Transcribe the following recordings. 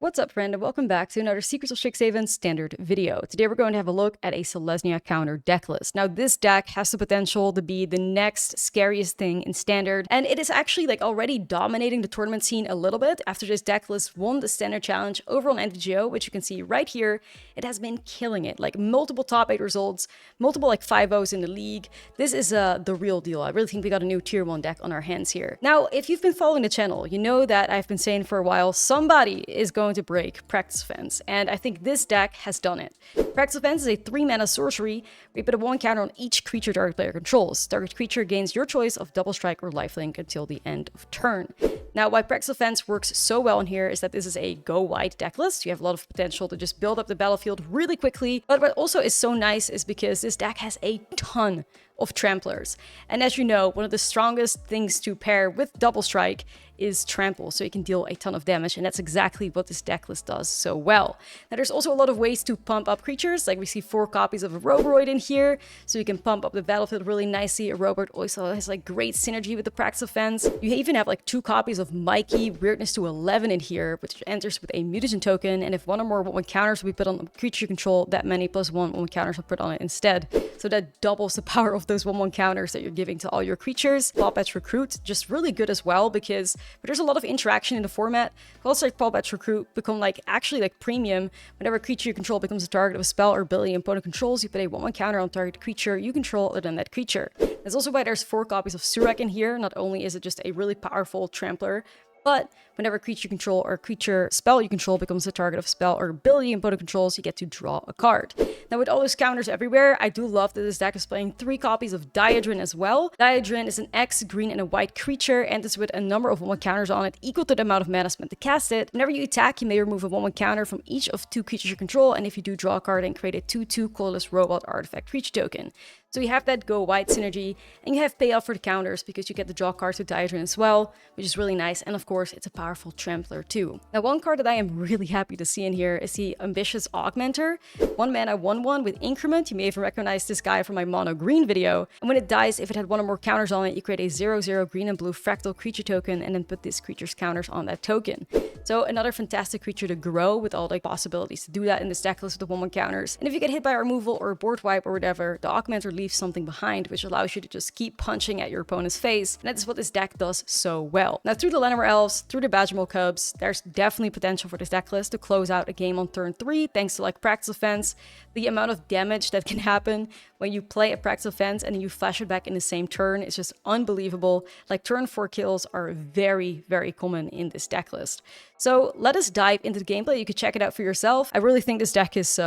What's up, friend, and welcome back to another Secrets of Strixhaven standard video. Today we're going to have a look at a Selesnya Counter deck list. Now, this deck has the potential to be the next scariest thing in standard, and it is actually already dominating the tournament scene a little bit after this deck list won the standard challenge over on MTG, which you can see right here. It has been killing it, multiple top 8 results, multiple 5-0s in the league. This is the real deal. I really think we got a new tier 1 deck on our hands here. Now, if you've been following the channel, you know that I've been saying for a while, somebody is going to break Practice Offense, and I think this deck has done it. Practice Offense is a 3-mana sorcery where you put a 1 counter on each creature target player controls. Target creature gains your choice of Double Strike or Lifelink until the end of turn. Now, why Practice Offense works so well in here is that this is a go-wide deck list. You have a lot of potential to just build up the battlefield really quickly, but what also is so nice is because this deck has a ton of tramplers. And as you know, one of the strongest things to pair with Double Strike is trample, so you can deal a ton of damage, and that's exactly what this deck list does so well. Now, there's also a lot of ways to pump up creatures, we see 4 copies of a Roboroid in here, so you can pump up the battlefield really nicely. A Roboroid also has great synergy with the Practice Offense. You even have 2 copies of Mikey, Weirdness to 11 in here, which enters with a mutagen token, and if one or more 1/1 counters will be put on a creature you control, that many plus 1 1/1 counters will put on it instead. So that doubles the power of those 1/1 counters that you're giving to all your creatures. Paw-Patch Recruit, just really good as well, because there's a lot of interaction in the format. Calls like Paw-Patch Recruit become actually premium. Whenever a creature you control becomes a target of a spell or ability opponent controls, you put a 1/1 counter on target creature you control other than that creature. That's also why there's 4 copies of Surak in here. Not only is it just a really powerful trampler, but whenever a creature you control or a creature spell you control becomes a target of spell or ability opponent controls, you get to draw a card. Now, with all those counters everywhere, I do love that this deck is playing 3 copies of Diadrin as well. Diadrin is an X, green, and a white creature, and it's with a number of 1/1 counters on it equal to the amount of mana spent to cast it. Whenever you attack, you may remove a 1/1 counter from each of 2 creatures you control, and if you do, draw a card and create a 2/2 colorless robot artifact creature token. So you have that go wide synergy, and you have payoff for the counters because you get the draw cards with Diadrin as well, which is really nice. And of course, it's a powerful trampler too. Now, one card that I am really happy to see in here is the Ambitious Augmenter. 1 mana 1/1 with increment. You may even recognize this guy from my mono green video. And when it dies, if it had 1 or more counters on it, you create a 0/0 green and blue fractal creature token and then put this creature's counters on that token. So another fantastic creature to grow with all the possibilities to do that in this deck list with the 1/1 counters. And if you get hit by a removal or a board wipe or whatever, the Augmenter leaves something behind, which allows you to just keep punching at your opponent's face. And that's what this deck does so well. Now, through the Llanowar Elves, through the Badgermole Cubs, there's definitely potential for this deck list to close out a game on turn 3, thanks to Practice Offense. The amount of damage that can happen when you play a Practice Offense and then you flash it back in the same turn is just unbelievable. Turn 4 kills are very, very common in this deck list. So let us dive into the gameplay. You can check it out for yourself. I really think this deck is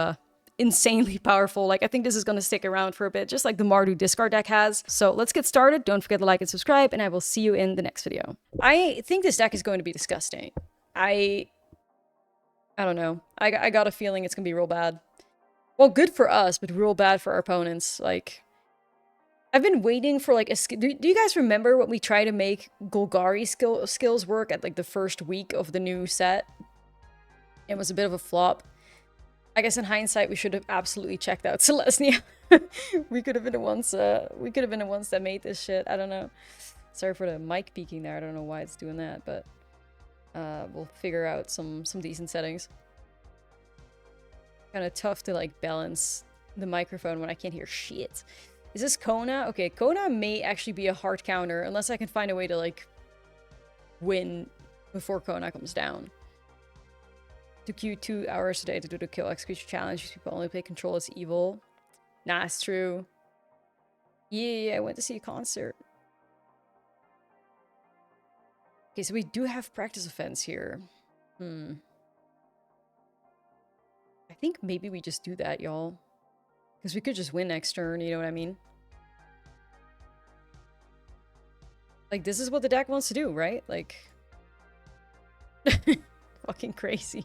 insanely powerful. I think this is going to stick around for a bit, just like the Mardu discard deck has. So let's get started. Don't forget to like and subscribe, and I will see you in the next video. I think this deck is going to be disgusting. I don't know. I got a feeling it's going to be real bad. Well, good for us, but real bad for our opponents. I've been waiting for a skill. Do you guys remember when we tried to make Golgari skills work at the first week of the new set? It was a bit of a flop. I guess in hindsight, we should have absolutely checked out Selesnya. we could have been the ones. We could have been the ones that made this shit. I don't know. Sorry for the mic peaking there. I don't know why it's doing that, but we'll figure out some decent settings. Kind of tough to balance the microphone when I can't hear shit. Is this Kona? Okay, Kona may actually be a hard counter unless I can find a way to win before Kona comes down. Took you 2 hours today to do the Kill X Creature Challenge. These people only play Control as Evil. Nah, it's true. Yeah, I went to see a concert. Okay, so we do have Practice Offense here. I think maybe we just do that, y'all. Because we could just win next turn, you know what I mean? This is what the deck wants to do, right? Fucking crazy.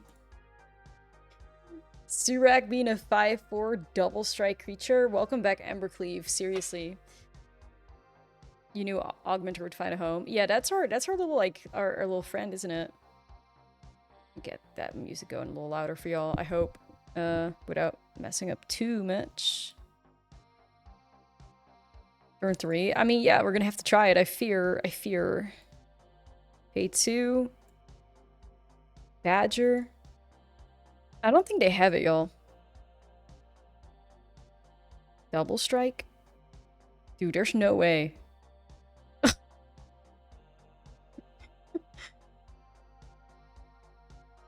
Surak being a 5/4 double strike creature. Welcome back, Embercleave. Seriously. You knew Augmenter would find a home. Yeah, that's our little our little friend, isn't it? Get that music going a little louder for y'all, I hope. Without messing up too much. Turn 3. I mean, yeah, we're gonna have to try it. I fear. Pay 2. Badger. I don't think they have it, y'all. Double strike? Dude, there's no way.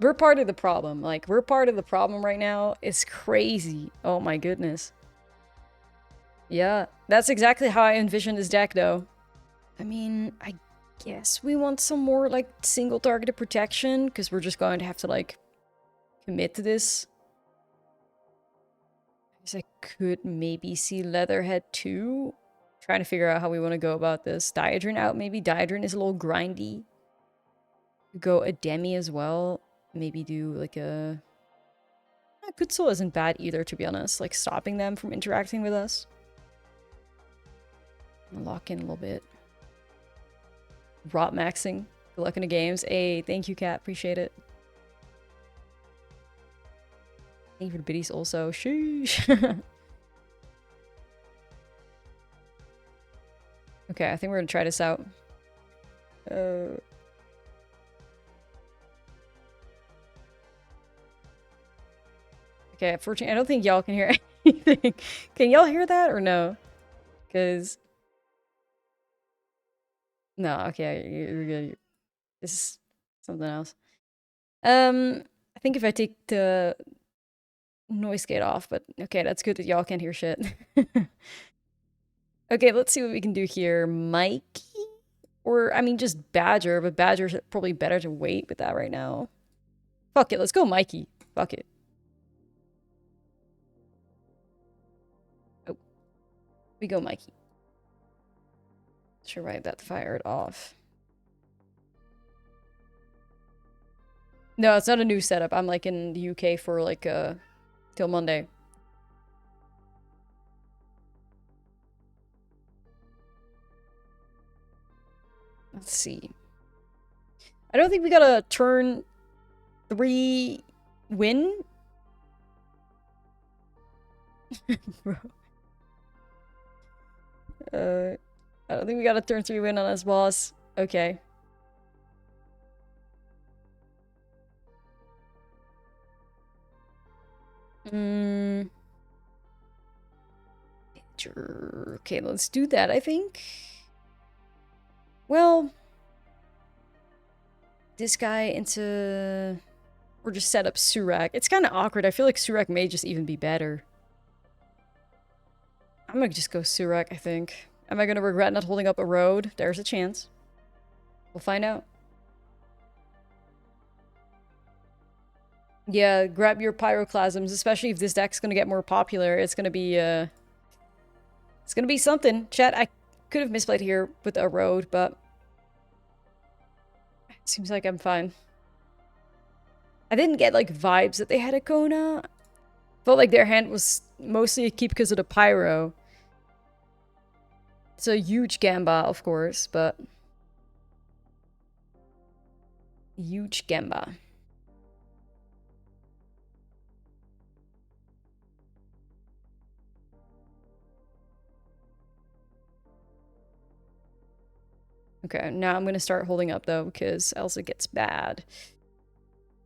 We're part of the problem. Like, we're part of the problem right now. It's crazy. Oh my goodness. Yeah, that's exactly how I envision this deck, though. I mean, I guess we want some more, like, single targeted protection, because we're just going to have to, like, commit to this. I could maybe see Leatherhead too. Trying to figure out how we want to go about this. Diadrin out, maybe. Diadrin is a little grindy. Go a Demi as well. Maybe do like a... Good Soul isn't bad either, to be honest. Like stopping them from interacting with us. Lock in a little bit. Rot maxing. Good luck in the games. Hey, thank you, Kat. Appreciate it. Thank you for the biddies also. Sheesh. Okay, I think we're gonna try this out. Okay, unfortunately, I don't think y'all can hear anything. Can y'all hear that or no? Because... No, okay, you're good. This is something else. I think if I take the noise gate off, but okay, that's good that y'all can't hear shit. Okay, let's see what we can do here. Mikey? Or, I mean, just Badger, but Badger's probably better to wait with that right now. Fuck it, let's go Mikey. Fuck it. Oh. We go Mikey. Should write that fired off. No, it's not a new setup. I'm like in the UK for like till Monday. Let's see. I don't think we got a turn 3 win. Bro. I don't think we got a turn 3 win on us, boss. Okay. Okay, let's do that, I think. Well, this guy into... Or just set up Surak. It's kind of awkward. I feel like Surak may just even be better. I'm gonna just go Surak, I think. Am I gonna regret not holding up a road? There's a chance. We'll find out. Yeah, grab your pyroclasms, especially if this deck's gonna get more popular. It's gonna be something. Chat, I could have misplayed here with a road, but it seems like I'm fine. I didn't get like vibes that they had a Kona. Felt like their hand was mostly a keep because of the pyro. It's a huge Gamba, of course, but huge Gamba. Okay, now I'm gonna start holding up though, because else it gets bad.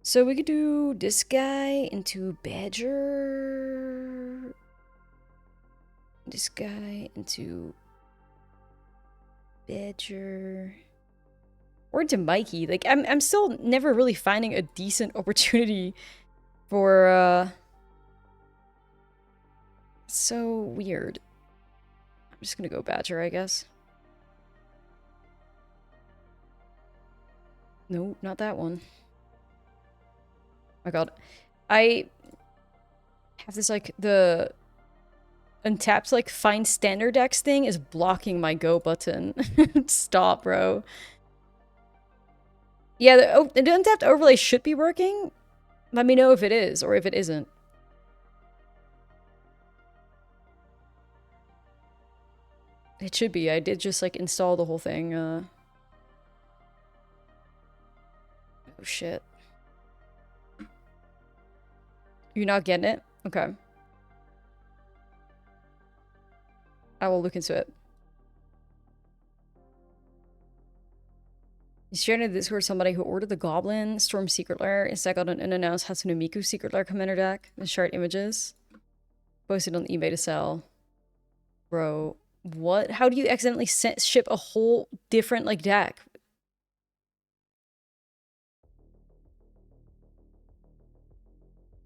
So we could do this guy into Badger. This guy into Badger. Or into Mikey. Like, I'm still never really finding a decent opportunity for, so weird. I'm just gonna go Badger, I guess. No, not that one. Oh my god. I have this, like, the untapped, like, find standard decks thing is blocking my go button. Stop, bro. Yeah, the untapped overlay should be working. Let me know if it is, or if it isn't. It should be. I did just, like, install the whole thing. Oh, shit. You're not getting it? Okay. I will look into it. You shared in the Discord somebody who ordered the Goblin Storm Secret Lair instead got an unannounced Hatsune Miku Secret Lair commander deck and shared images. Posted on eBay to sell. Bro, what? How do you accidentally ship a whole different, like, deck?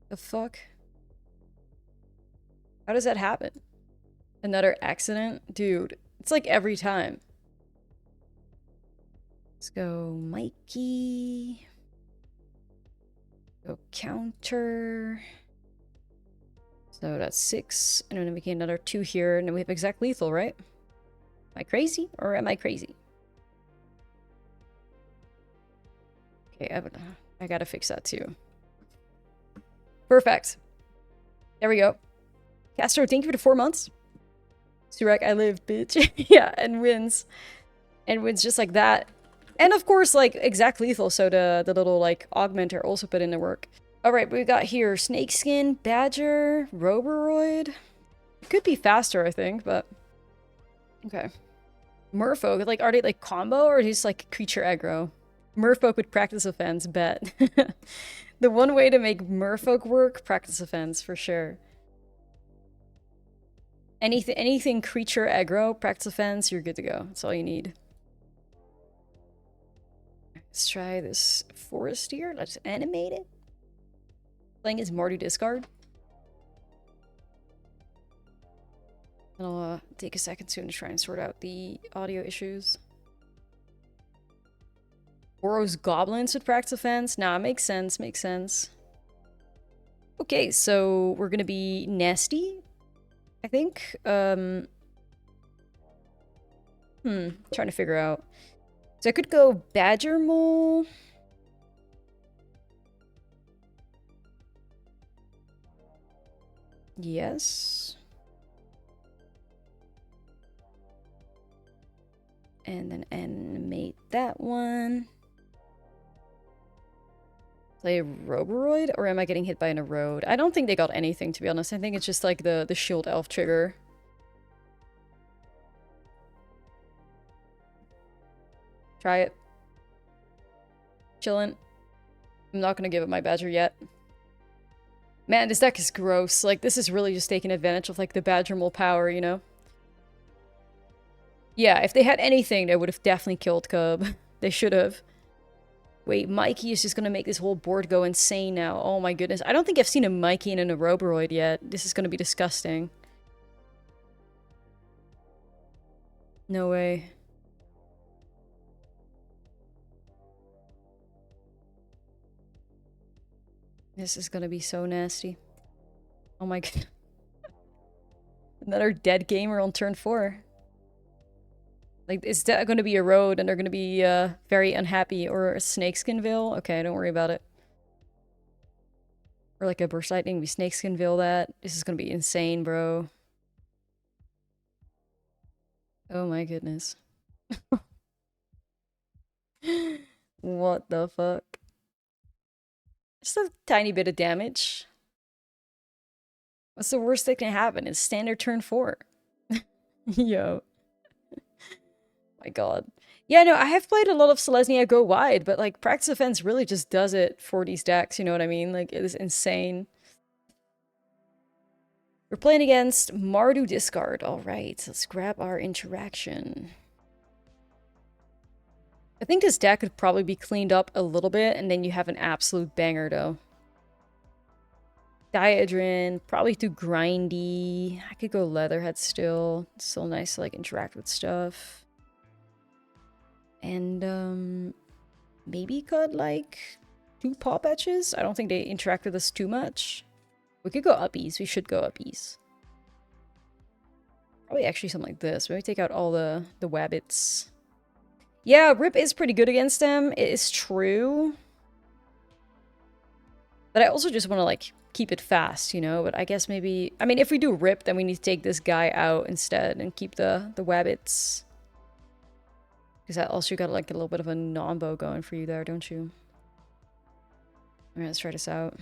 The fuck? How does that happen? Another accident? Dude, it's like every time. Let's go Mikey. Go counter. So that's 6. And then we get another 2 here. And then we have exact lethal, right? Am I crazy? Or am I crazy? Okay, I gotta fix that too. Perfect. There we go. Castro, thank you for the 4 months. Surek, I live, bitch. Yeah, and wins. And wins just like that. And of course, like, exact lethal, so the little, like, augmenter also put in the work. Alright, we got here Snakeskin, Badger, Roboroid. It could be faster, I think, but... Okay. Merfolk, like, are they, like, combo, or just, like, creature aggro? Merfolk with practice offense, bet. The one way to make Merfolk work, practice offense, for sure. Anything creature aggro, practice offense, you're good to go. That's all you need. Let's try this forest here. Let's animate it. Playing as Mardu discard. I'll take a second soon to try and sort out the audio issues. Boros goblins with practice offense. Nah, makes sense, makes sense. Okay, so we're gonna be nasty, I think. Trying to figure out. So I could go Badger Mole. Yes. And then animate that one. Play Roboroid, or am I getting hit by an Erode? I don't think they got anything, to be honest. I think it's just like the Shield Elf trigger. Try it. Chillin'. I'm not gonna give it my Badger yet. Man, this deck is gross. Like, this is really just taking advantage of, like, the Badger Mole power, you know? Yeah, if they had anything, they would have definitely killed Cub. They should have. Wait, Mikey is just gonna make this whole board go insane now. Oh my goodness. I don't think I've seen a Mikey and a Roboroid yet. This is gonna be disgusting. No way. This is gonna be so nasty. Oh my god. Another dead gamer on turn 4. Like, is that going to be a road and they're going to be very unhappy? Or a Snakeskinville? Okay, don't worry about it. Or like a Burst Lightning, we Snakeskinville that. This is going to be insane, bro. Oh my goodness. What the fuck? Just a tiny bit of damage. What's the worst that can happen? It's standard turn 4. Yo. My god. Yeah, no, I have played a lot of Selesnya Go Wide, but like practice offense really just does it for these decks, you know what I mean? Like, it is insane. We're playing against Mardu Discard. Alright, let's grab our interaction. I think this deck could probably be cleaned up a little bit, and then you have an absolute banger, though. Diadrin, probably too grindy. I could go Leatherhead still. It's still nice to, like, interact with stuff. And, maybe cut, like, 2 Paw Patches? I don't think they interact with us too much. We could go uppies. We should go uppies. Probably actually something like this. Maybe take out all the Wabbits. Yeah, Rip is pretty good against them. It is true. But I also just want to, like, keep it fast, you know? But I guess maybe... I mean, if we do Rip, then we need to take this guy out instead and keep the Wabbits. Because that also got, like, a little bit of a nombo going for you there, don't you? Alright, let's try this out.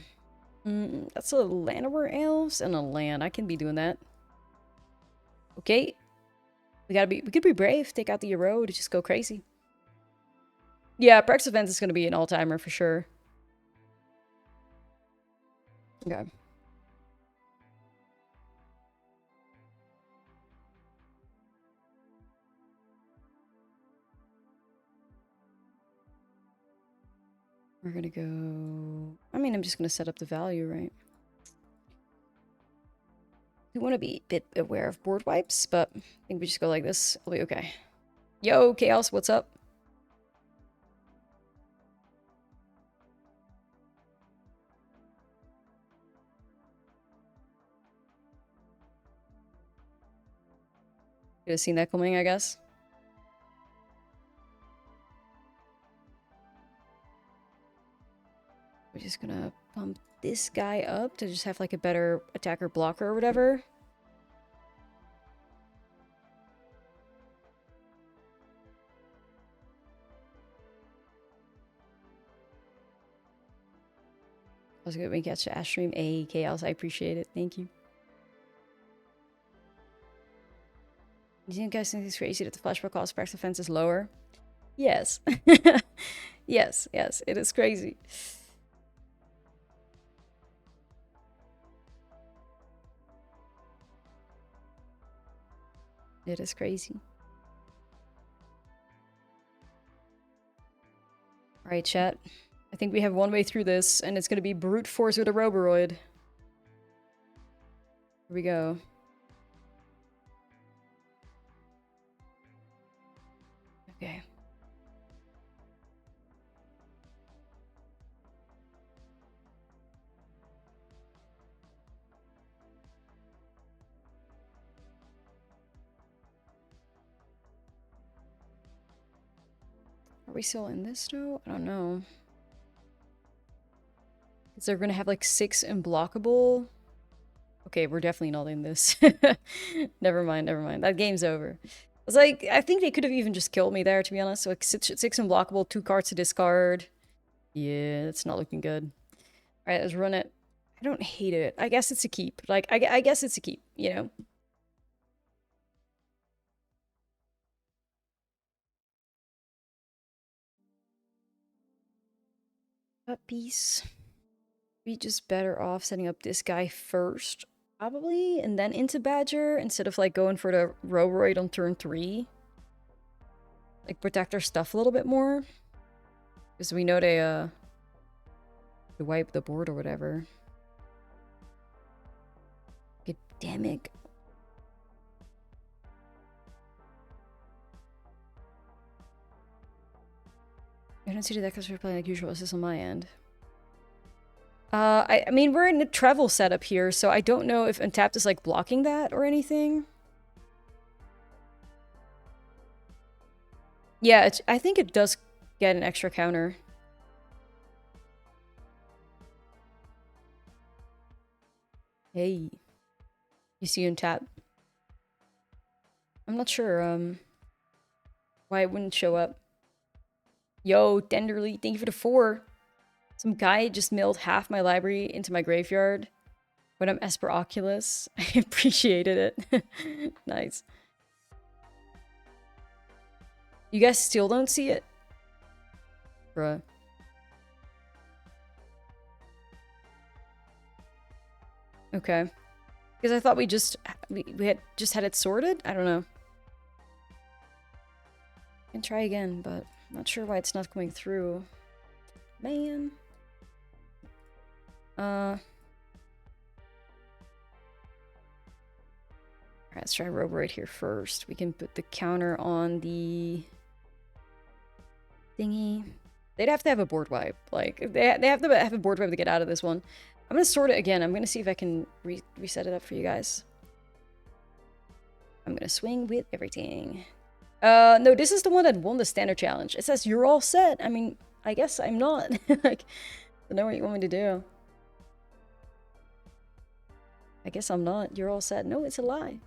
That's a Llanowar Elves and a land. I can be doing that. Okay. We could be brave. Take out the Erode. Just go crazy. Yeah, Prex Events is going to be an all-timer for sure. Okay. We're going to go... I mean, I'm just going to set up the value, right? We want to be a bit aware of board wipes, but I think we just go like this. It'll be okay. Yo, Chaos, what's up? Could have seen that coming, I guess. We're just gonna pump this guy up to just have like a better attacker blocker or whatever. I was good when we catch the Ash stream. A Chaos, I appreciate it. Thank you. Do you guys think it's crazy that the flashback cost Prex defense is lower? Yes. Yes, yes, it is crazy. It is crazy. Alright, chat. I think we have one way through this, and it's gonna be brute force with a Roboroid. Here we go. Okay. Are we still in this though? I don't know. Is they're gonna have like 6 unblockable? Okay, we're definitely not in this. Never mind, never mind. That game's over. I was like, I think they could have even just killed me there, to be honest. So like 6 unblockable, 2 cards to discard. Yeah, that's not looking good. Alright, let's run it. I don't hate it. I guess it's a keep. Like, I guess it's a keep, you know? Piece. We just better off setting up this guy first, probably, and then into Badger, instead of like going for the Roboroid on turn 3. Like, protect our stuff a little bit more. Because we know they wipe the board or whatever. God damn it. I don't see the deck because we're playing like usual. Is this on my end? I mean, we're in a travel setup here, so I don't know if Untapped is like blocking that or anything. Yeah, I think it does get an extra counter. Hey. You see Untapped? I'm not sure, why it wouldn't show up. Yo, Tenderly, thank you for the 4. Some guy just milled half my library into my graveyard when I'm Esper Oculus. I appreciated it. Nice. You guys still don't see it? Bruh. Okay. Because I thought we had just had it sorted? I don't know. I can try again, but I'm not sure why it's not coming through. Man. Alright, let's try Roboroid here first. We can put the counter on the thingy. They'd have to have a board wipe. Like, they have to have a board wipe to get out of this one. I'm gonna sort it again. I'm gonna see if I can reset it up for you guys. I'm gonna swing with everything. No, this is the one that won the standard challenge. It says you're all set. I mean, I guess I'm not. Like, I don't know what you want me to do. I guess I'm not. You're all set. No, it's a lie.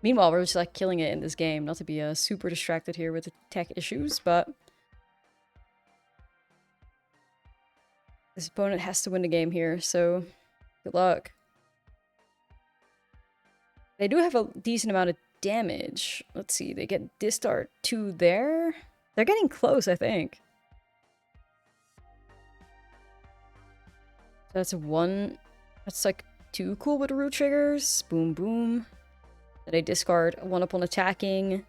Meanwhile, we're just like killing it in this game. Not to be super distracted here with the tech issues, but this opponent has to win the game here, so good luck. They do have a decent amount of damage. Let's see, they get Distart 2 there. They're getting close, I think. That's one. That's like 2 cool with root triggers. Boom, boom. Then they discard 1 upon attacking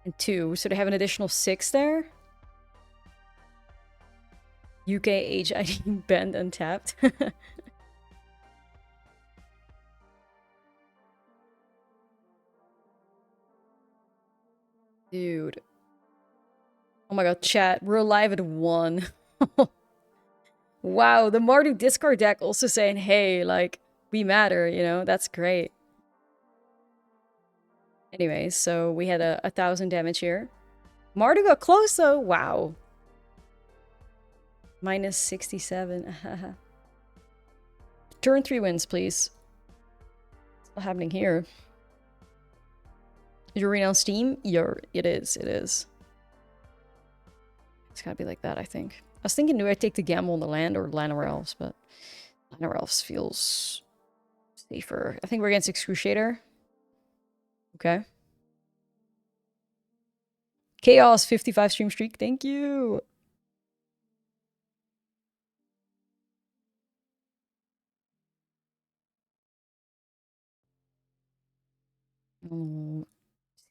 and 2. So they have an additional 6 there. UK HID banned untapped. Dude. Oh my god, chat. We're alive at 1. Wow, the Mardu discard deck also saying, hey, like, we matter, you know? That's great. Anyways, so we had a 1,000 damage here. Mardu got close, though. Wow. Minus 67. Turn 3 wins, please. What's happening here? Is your arena on Steam? It is. It is. It's gotta be like that, I think. I was thinking, do I take the gamble on the land or Llanowar Elves? But Llanowar Elves feels safer. I think we're against Excruciator. Okay. Chaos 55 stream streak. Thank you.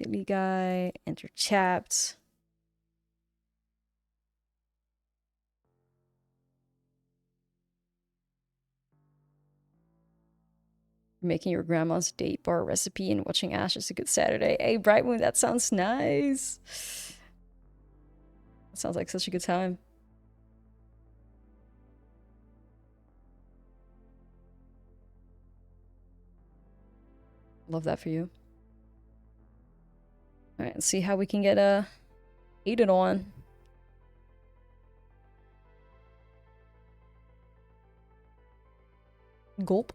Silly guy. Enter chapped. Making your grandma's date bar recipe and watching Ash is a good Saturday. Hey, Bright Moon, that sounds nice. That sounds like such a good time. Love that for you. Alright, let's see how we can get Aiden on. Gulp.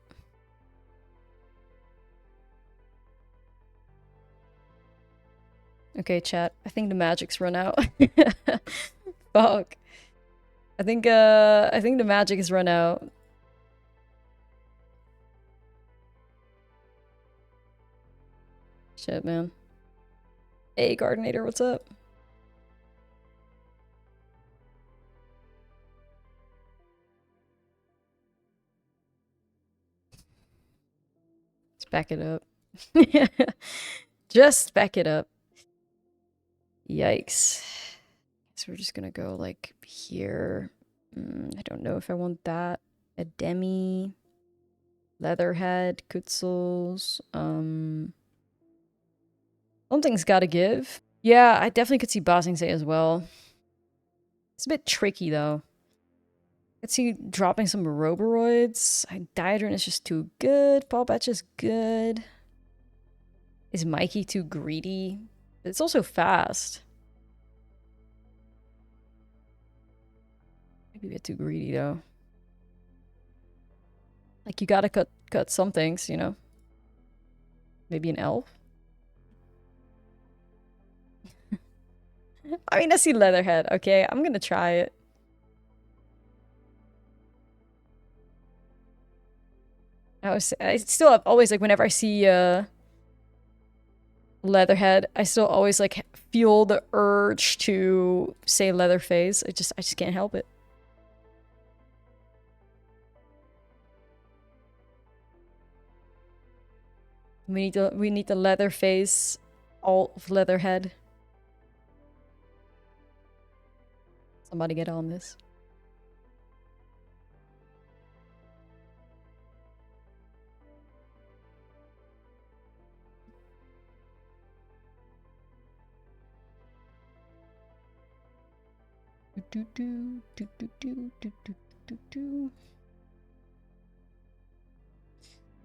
Okay, chat. I think the magic's run out. Fuck. I think the magic has run out. Shit, man. Hey, Gardenator, what's up? Let's back it up. Just back it up. Yikes. So we're just gonna go like here. I don't know if I want that. A demi. Leatherhead. Kutzels. Something's gotta give. Yeah, I definitely could see Bossing Say as well. It's a bit tricky though. I could see dropping some Roboroids. Diadron is just too good. Paul Batch is good. Is Mikey too greedy? It's also fast. Maybe a bit too greedy though. Like you gotta cut some things, you know? Maybe an elf? I mean, I see Leatherhead. Okay, I'm gonna try it. I still always like whenever I see Leatherhead, I still always like feel the urge to say Leatherface. I just can't help it. We need the Leatherface alt of Leatherhead. Somebody get on this.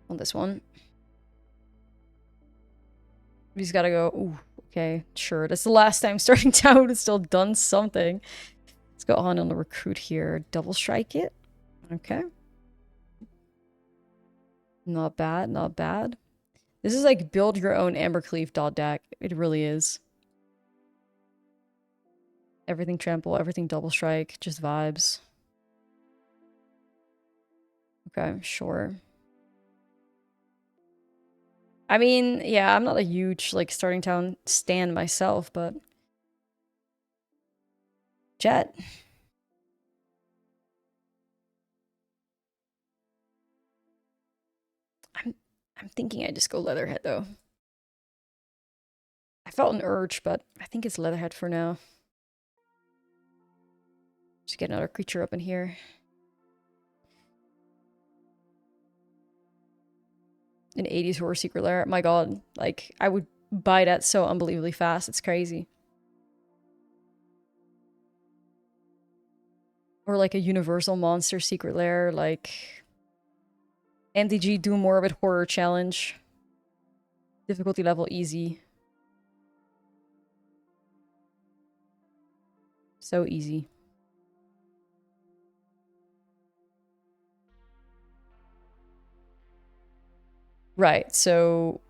On this one. We just gotta go. Ooh, okay, sure. That's the last time starting town has still done something. Let's go on the recruit here. Double strike it. Okay. Not bad, not bad. This is like build your own Ambercleave dot deck. It really is. Everything trample, everything double strike, just vibes. Okay, sure. I mean, yeah, I'm not a huge, like, starting town stan myself, but... Jet. I'm thinking I just go Leatherhead, though. I felt an urge, but I think it's Leatherhead for now. Just get another creature up in here. An 80s horror secret lair. My god, like, I would buy that so unbelievably fast. It's crazy. Or like a universal monster secret lair, like MTG do more of it horror challenge. Difficulty level easy. So easy. Right, so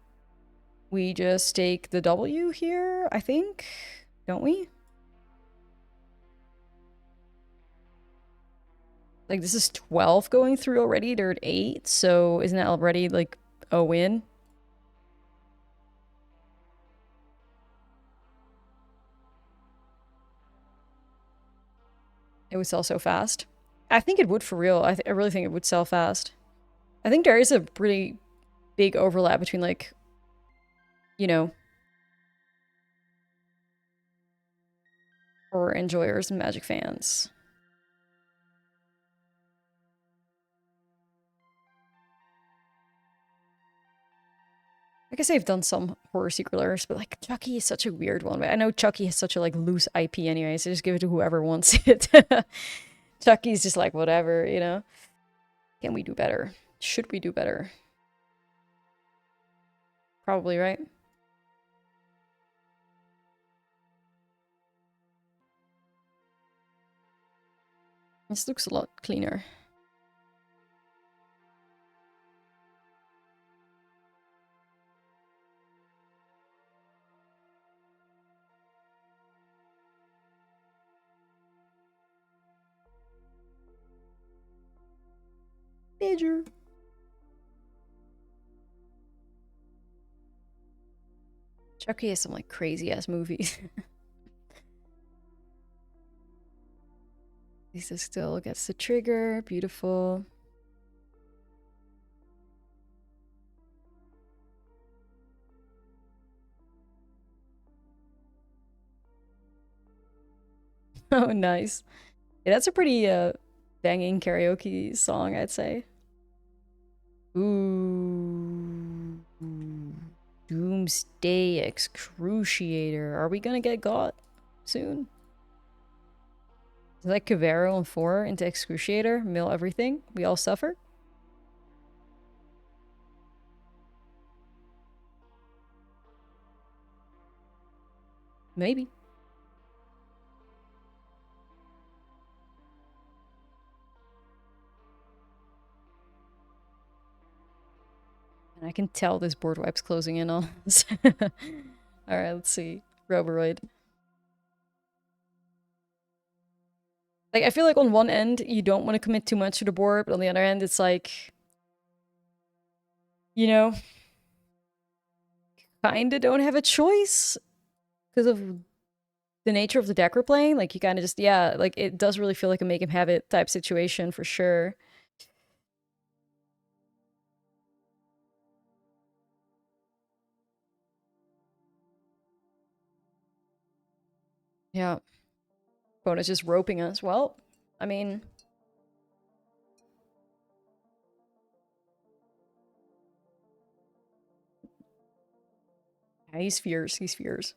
we just take the W here, I think, don't we? Like, this is 12 going through already. They're at 8, so isn't that already, like, a win? It would sell so fast. I think it would for real. I really think it would sell fast. I think there is a pretty big overlap between, like, you know, horror enjoyers and Magic fans. I guess I've done some horror secret lairs, but like Chucky is such a weird one. I know Chucky has such a like loose IP anyway, so just give it to whoever wants it. Chucky's just like whatever, you know? Can we do better? Should we do better? Probably, right? This looks a lot cleaner. Major. Chucky has some like crazy ass movies. Lisa still gets the trigger. Beautiful. Oh, nice. Yeah, that's a pretty banging karaoke song, I'd say. Ooh. Doomsday Excruciator. Are we gonna get got soon? Is that Cavero and 4 into Excruciator? Mill everything? We all suffer? Maybe. And I can tell this board wipe's closing in on us. Alright, let's see. Roboroid. Like, I feel like on one end, you don't want to commit too much to the board, but on the other end, it's like... You know? Kinda don't have a choice. Because of the nature of the deck we're playing. Like, you kind of just... Yeah, like, it does really feel like a make him have it type situation, for sure. Yeah. Opponent's just roping us. Well, I mean... Yeah, he's fierce. He's fierce.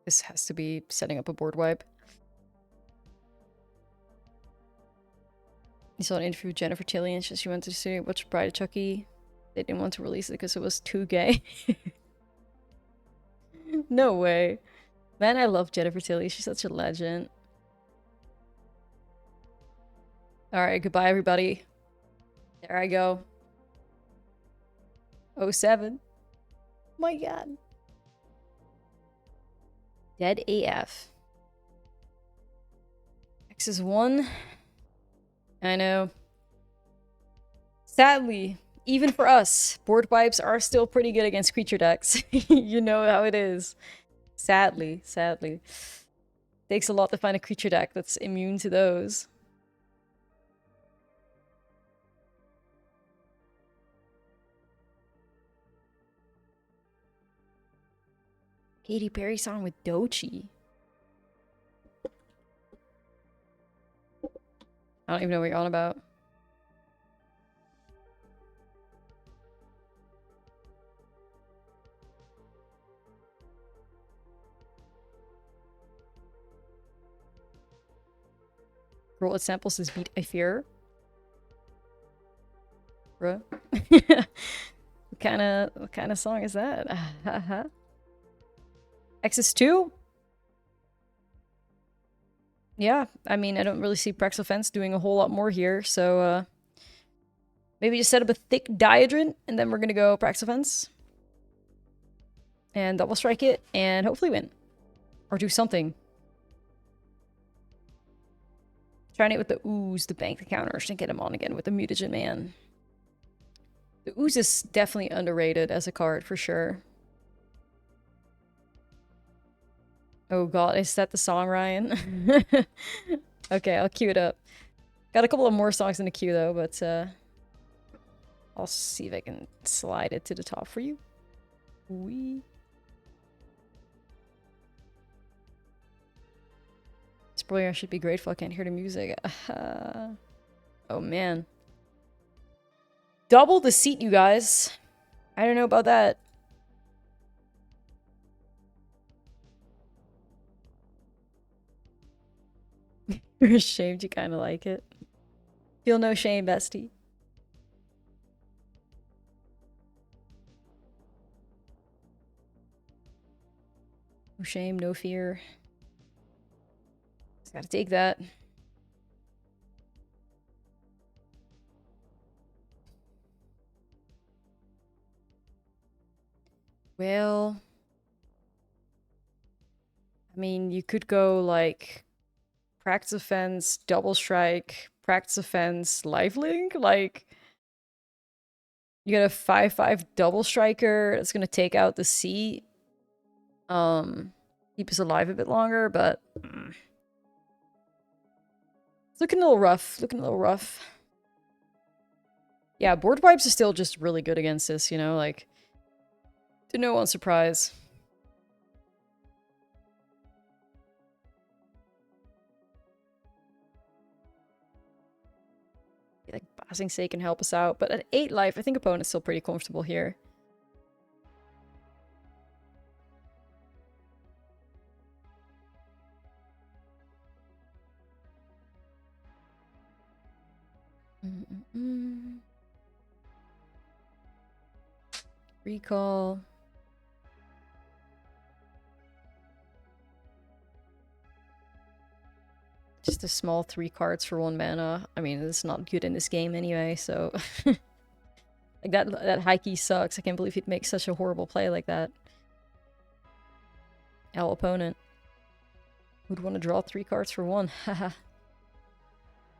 This has to be setting up a board wipe. You saw an interview with Jennifer Tilly and she went to see watch Bride of Chucky. They didn't want to release it because it was too gay. No way. Man, I love Jennifer Tilly. She's such a legend. Alright, goodbye everybody. There I go. 07. My god. Dead AF. X is 1. I know. Sadly, even for us, board wipes are still pretty good against creature decks. You know how it is. Sadly, sadly. Takes a lot to find a creature deck that's immune to those. Katy Perry song with Doechii. I don't even know what you're on about. Roll its samples says beat I fear. Bruh. what kind of song is that? X's 2? Yeah, I mean, I don't really see Prax Offense doing a whole lot more here, so maybe just set up a thick Diadrant, and then we're gonna go Prax Offense. And double strike it, and hopefully win. Or do something. Trying it with the Ooze to bank the counters and get him on again with the Mutagen Man. The Ooze is definitely underrated as a card, for sure. Oh god, is that the song, Ryan? Okay, I'll cue it up. Got a couple of more songs in the queue, though, but I'll see if I can slide it to the top for you. Wee. Spoiler, I should be grateful I can't hear the music. Oh, man. Double the seat, you guys. I don't know about that. You're ashamed you kind of like it. Feel no shame, bestie. No shame, no fear. Just gotta take that. Well, I mean, you could go like Practice Offense, Double Strike, Practice Offense, Lifelink. Like, you got a 5/5 Double Striker that's gonna take out the seat. Keep us alive a bit longer, but it's looking a little rough. Looking a little rough. Yeah, board wipes is still just really good against this, you know, like, to no one's surprise. Like, Passing Say can help us out, but at 8 life, I think opponent's still pretty comfortable here. Recall. Just a small 3 cards for 1 mana. I mean, it's not good in this game anyway, so... like, that high key sucks. I can't believe he'd make such a horrible play like that. Our opponent would want to draw 3 cards for 1. Haha.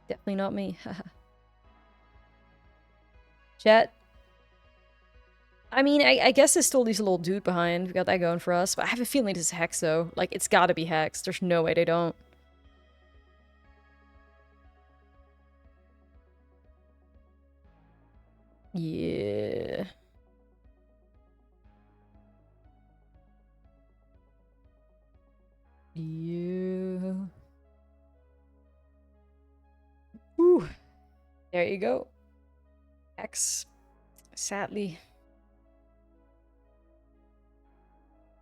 Definitely not me. Haha. Chat. I mean, I guess there's still leaves a little dude behind. We got that going for us. But I have a feeling this is Hex, though. Like, it's gotta be Hex. There's no way they don't. Yeah. Yeah. Whew. There you go. X. Sadly.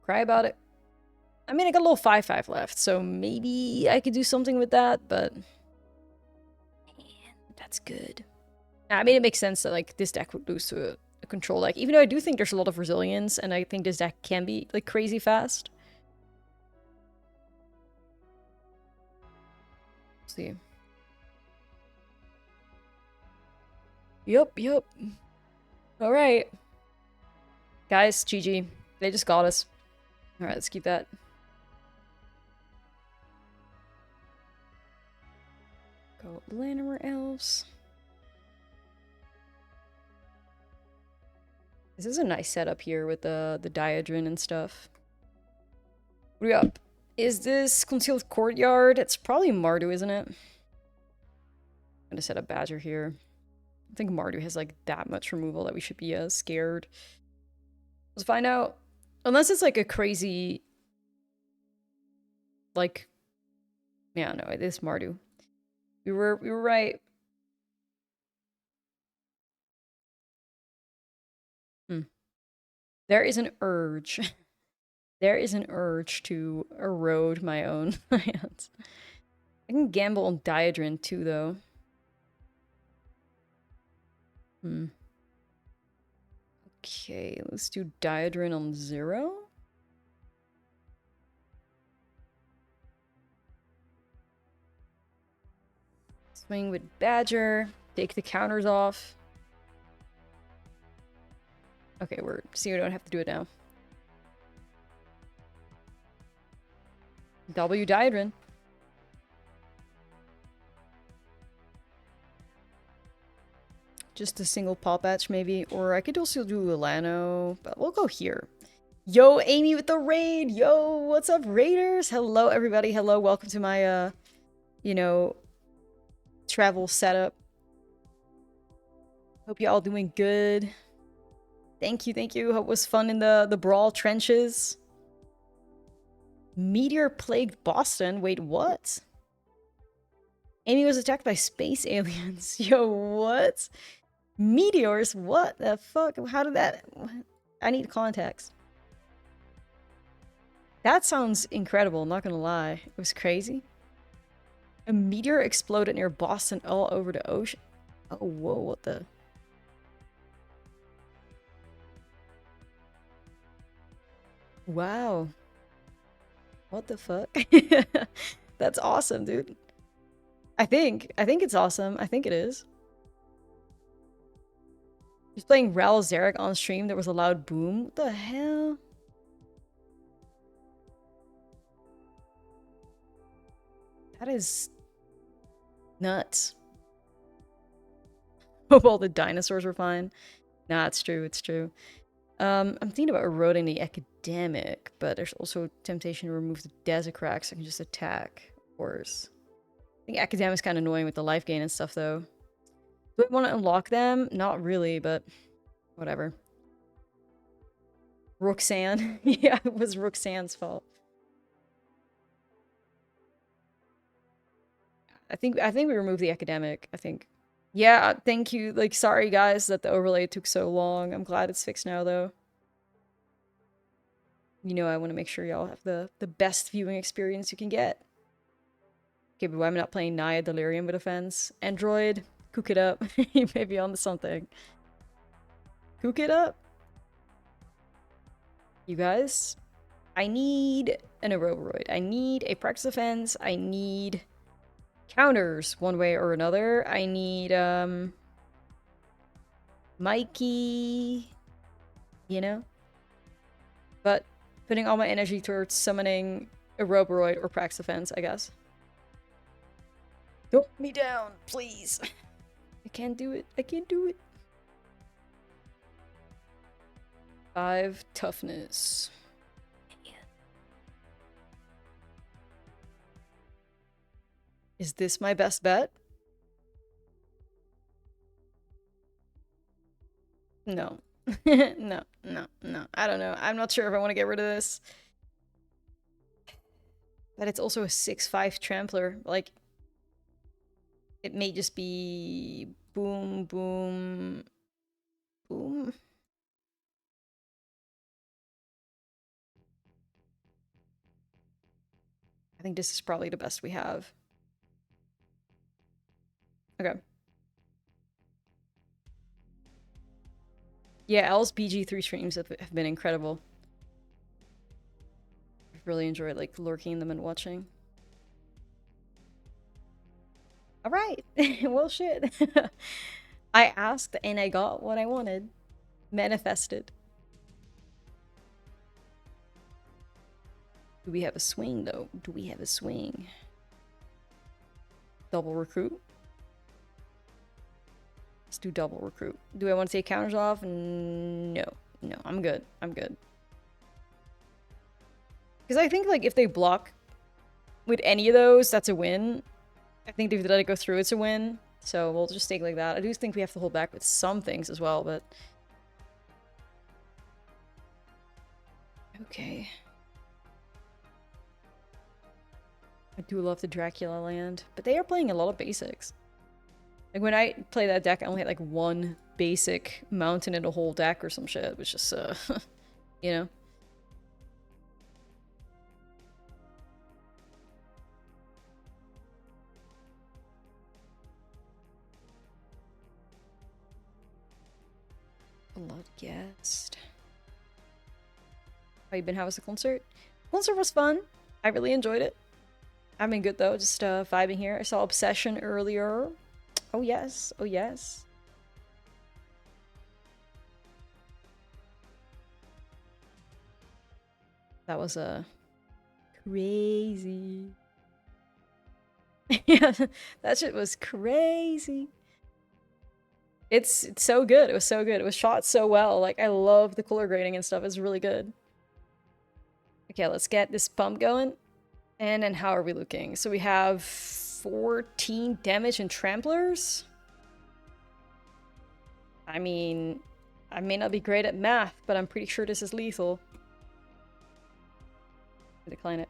Cry about it. I mean, I got a little 5/5 left, so maybe I could do something with that, but... man, that's good. I mean, it makes sense that, like, this deck would lose to a control deck, even though I do think there's a lot of resilience, and I think this deck can be, like, crazy fast. Let's see. Yup. Alright. Guys, GG. They just got us. Alright, let's keep that. Go Llanowar Elves. This is a nice setup here with the Diadrin and stuff. What do we got? Is this Concealed Courtyard? It's probably Mardu, isn't it? I'm gonna set a Badger here. I think Mardu has like that much removal that we should be scared. Let's find out. Unless it's like a crazy, like, yeah, no, it is Mardu. We were right. There is an urge. There is an urge to erode my own lands. I can gamble on Diadrin too, though. Okay, let's do Diadrin on 0. Swing with Badger. Take the counters off. Okay, see, we don't have to do it now. W Diadrin. Just a single pop patch, maybe. Or I could also do Lano, but we'll go here. Yo, Amy with the raid! Yo, what's up, raiders? Hello, everybody. Hello, welcome to my, you know, travel setup. Hope you all doing good. Thank you, thank you. Hope it was fun in the brawl trenches. Meteor plagued Boston. Wait, what? Amy was attacked by space aliens. Yo, what? Meteors? What the fuck? How did that... I need context. That sounds incredible, I'm not gonna lie. It was crazy. A meteor exploded near Boston all over the ocean. Oh, whoa, what the... Wow. What the fuck? That's awesome, dude. I think it's awesome. I think it is. He's playing Ral Zarek on stream. There was a loud boom. What the hell? That is nuts. Hope all the dinosaurs were fine. Nah, it's true. It's true. I'm thinking about eroding the academic, but there's also temptation to remove the Desecrax. I can just attack, of course. I think academic's kind of annoying with the life gain and stuff, though. Do I want to unlock them? Not really, but whatever. Roxanne. Yeah, it was Roxanne's fault. I think we removed the academic, I think. Yeah, thank you. Like, sorry guys that the overlay took so long. I'm glad it's fixed now, though. You know, I want to make sure y'all have the best viewing experience you can get. Okay, but I'm not playing Naya Delirium with offense. Android, cook it up. You may be onto something. Cook it up. You guys, I need an Aerobroid. I need a practice offense. I need counters one way or another. I need, Mikey, you know? But putting all my energy towards summoning Aerobroid or practice offense, I guess. Don't put me down, please. I can't do it. I can't do it. 5 toughness. Is this my best bet? No. No. I don't know. I'm not sure if I want to get rid of this. But it's also a 6/5 trampler. Like, it may just be boom, boom, boom. I think this is probably the best we have. Okay. Yeah, L's BG3 streams have been incredible. I've really enjoyed, like, lurking them and watching. Alright. Well, shit. I asked and I got what I wanted. Manifested. Do we have a swing, though? Do we have a swing? Double recruit? Let's do double recruit. Do I want to take counters off? No. No, I'm good. I'm good. Because I think, like, if they block with any of those, that's a win. I think if they let it go through, it's a win. So we'll just take like that. I do think we have to hold back with some things as well, but... Okay. I do love the Dracula land, but they are playing a lot of basics. Like when I play that deck, I only had like one basic mountain in the whole deck or some shit, which is, you know? Blood guest. How you been? How was the concert? Concert was fun. I really enjoyed it. I've been good though, just vibing here. I saw Obsession earlier. Oh yes, oh yes. That was crazy. Yeah, that shit was crazy. It's so good. It was so good. It was shot so well. Like, I love the color grading and stuff. It's really good. Okay, let's get this pump going. And then how are we looking? So we have 14 damage and tramplers. I mean, I may not be great at math, but I'm pretty sure this is lethal. Decline it.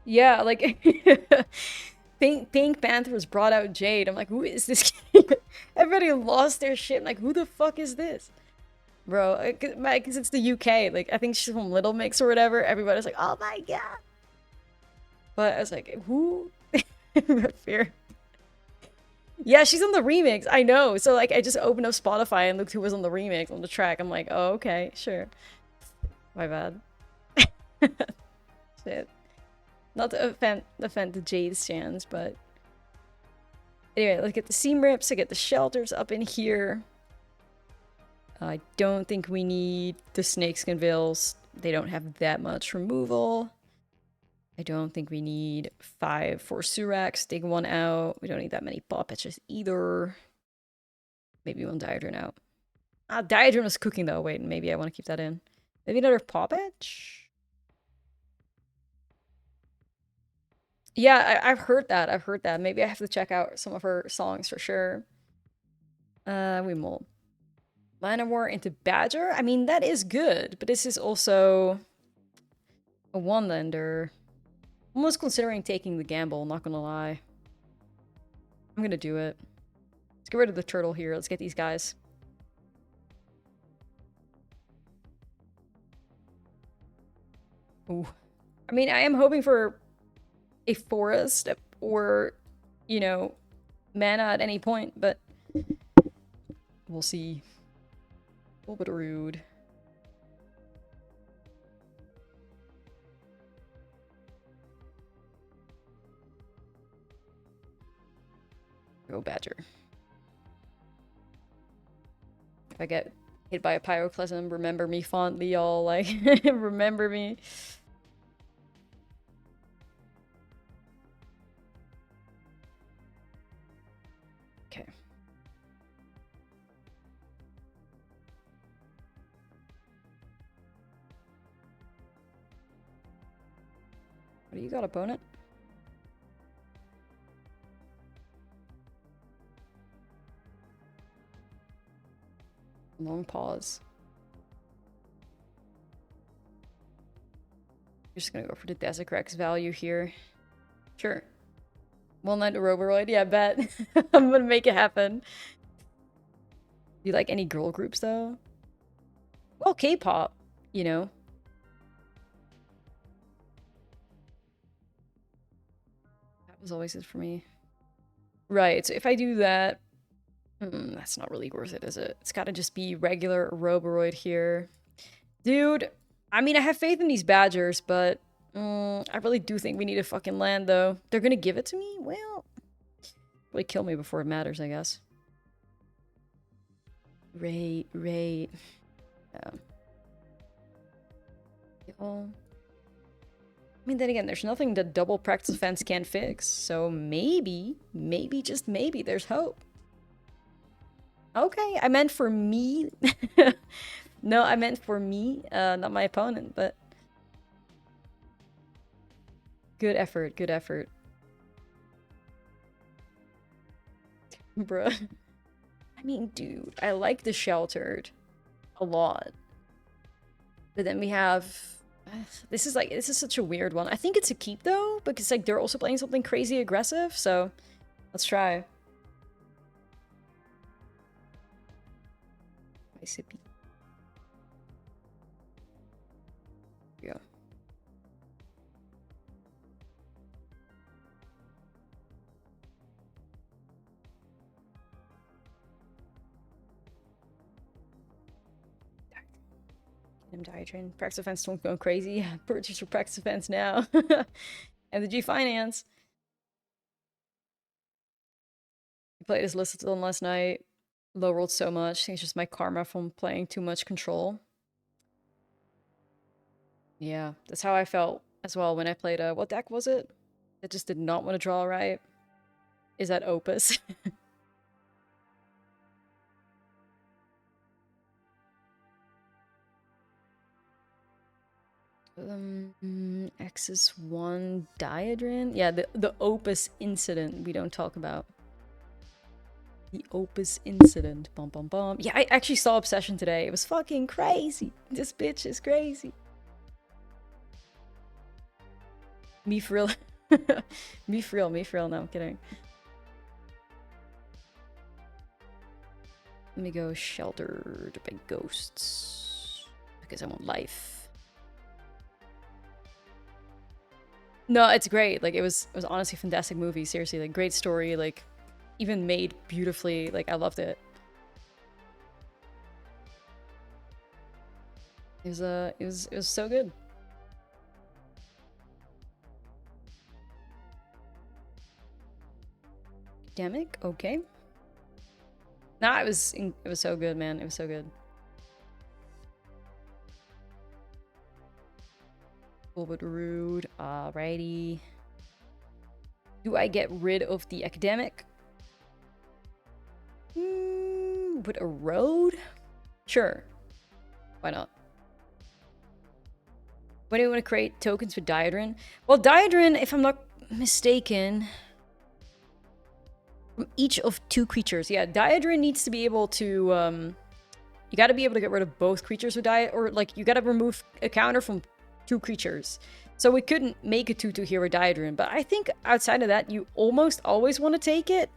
Yeah, like... Pink Panthers brought out Jade. I'm like, who is this kid? Everybody lost their shit. I'm like, who the fuck is this? Bro, because it's the UK. Like, I think she's from Little Mix or whatever. Everybody's like, oh my god. But I was like, who? Fear. Yeah, she's on the remix. I know. So, like, I just opened up Spotify and looked who was on the remix on the track. I'm like, oh, okay, sure. My bad. Shit. Not to offend the Jade stands, but... Anyway, let's get the seam rips, I get the shelters up in here. I don't think we need the snakeskin veils. They don't have that much removal. I don't think we need 5 for Surax. Dig one out. We don't need that many paw patches either. Maybe one Diadron out. Ah, Diadron was cooking though. Wait, maybe I want to keep that in. Maybe another paw patch? Yeah, I've heard that. I've heard that. Maybe I have to check out some of her songs for sure. We mold. Llanowar into Badger? I mean, that is good, but this is also a one-lander. Almost considering taking the gamble, not gonna lie. I'm gonna do it. Let's get rid of the turtle here. Let's get these guys. Ooh. I mean, I am hoping for a forest or, you know, mana at any point, but we'll see. A little bit rude. Go Badger. If I get hit by a Pyroclasm, remember me fondly, y'all. Like, remember me. Okay. What do you got, opponent? Long pause. You're just gonna go for the Desecrex value here. Sure. One night to Roboroid, yeah, bet. I'm gonna make it happen. Do you like any girl groups though? Well, K-pop, you know. That was always it for me. Right, so if I do that, that's not really worth it, is it? It's gotta just be regular Roboroid here. Dude, I mean, I have faith in these Badgers, but I really do think we need a fucking land, though. They're gonna give it to me? Well, probably kill me before it matters, I guess. Right. Yeah. I mean, then again, there's nothing that double practice fence can't fix, so maybe, just maybe, there's hope. Okay, I meant for me. No, I meant for me, not my opponent, but... Good effort, good effort. Bruh. I mean, dude, I like the Sheltered a lot. But then we have... This is such a weird one. I think it's a keep, though, because, like, they're also playing something crazy aggressive, so... Let's try. Sippy. Yeah. Diatrain. Practice events don't go crazy. Yeah, purchase your practice events now. MTG Finance. I played as listed on last night. Low rolled so much. I think it's just my karma from playing too much control. Yeah, that's how I felt as well when I played what deck was it? It just did not want to draw right. Is that Opus? X's 1 Diadrin? Yeah, the Opus incident we don't talk about. The Opus incident. Bum bum bum. Yeah, I actually saw Obsession today. It was fucking crazy. This bitch is crazy. Me for real. Me for real, me for real. No, I'm kidding. Let me go Sheltered by Ghosts. Because I want life. No, it's great. Like, it was honestly a fantastic movie. Seriously, like, great story. Like, even made beautifully. Like, I loved it. It was so good. Academic? Okay. Nah, it was so good, man. It was so good. A little bit rude. Alrighty. Do I get rid of the academic? Would a road? Sure. Why not? When do you want to create tokens for Diadrin? Well, Diadrin, if I'm not mistaken, from each of 2 creatures. Yeah, Diadrin needs to be able to, you gotta be able to get rid of both creatures with Diadrin, or, like, you gotta remove a counter from 2 creatures. So we couldn't make a 2/2 here with Diadrin, but I think outside of that, you almost always want to take it.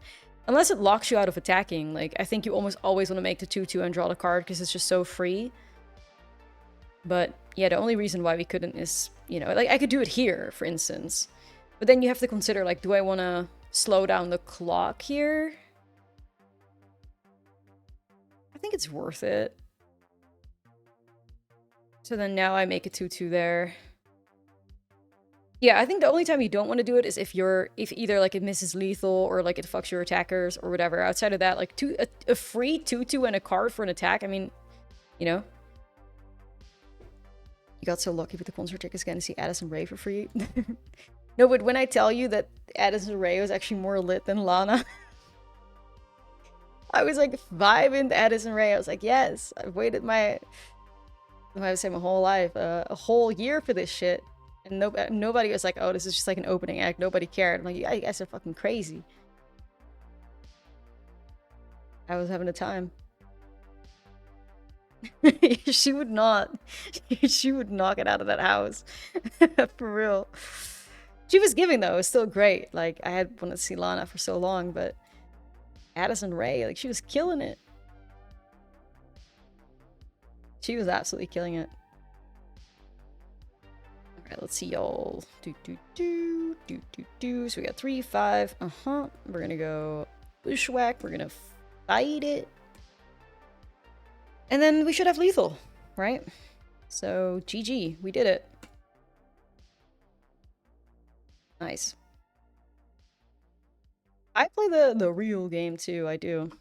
Unless it locks you out of attacking. Like, I think you almost always want to make the 2/2 and draw the card, because it's just so free. But, yeah, the only reason why we couldn't is, you know, like, I could do it here, for instance. But then you have to consider, like, do I want to slow down the clock here? I think it's worth it. So then now I make a 2/2 there. Yeah, I think the only time you don't want to do it is if either, like, it misses lethal or, like, it fucks your attackers or whatever. Outside of that, like, a free 2/2 and a card for an attack, I mean, you know. You got so lucky with the concert tickets again to see Addison Rae for free. No, but when I tell you that Addison Rae was actually more lit than Lana, I was, like, vibing to Addison Rae. I was like, yes, I've waited my whole life, a whole year for this shit. And nobody was like, oh, this is just like an opening act. Nobody cared. I'm like, you guys are fucking crazy. I was having a time. She would not. She would knock it out of that house. For real. She was giving, though. It was still great. Like, I had wanted to see Lana for so long, but Addison Rae, like, she was killing it. She was absolutely killing it. Alright, let's see, y'all. So we got 3, 5. We're gonna go Bushwhack. We're gonna fight it. And then we should have lethal, right? So, GG. We did it. Nice. I play the real game, too. I do.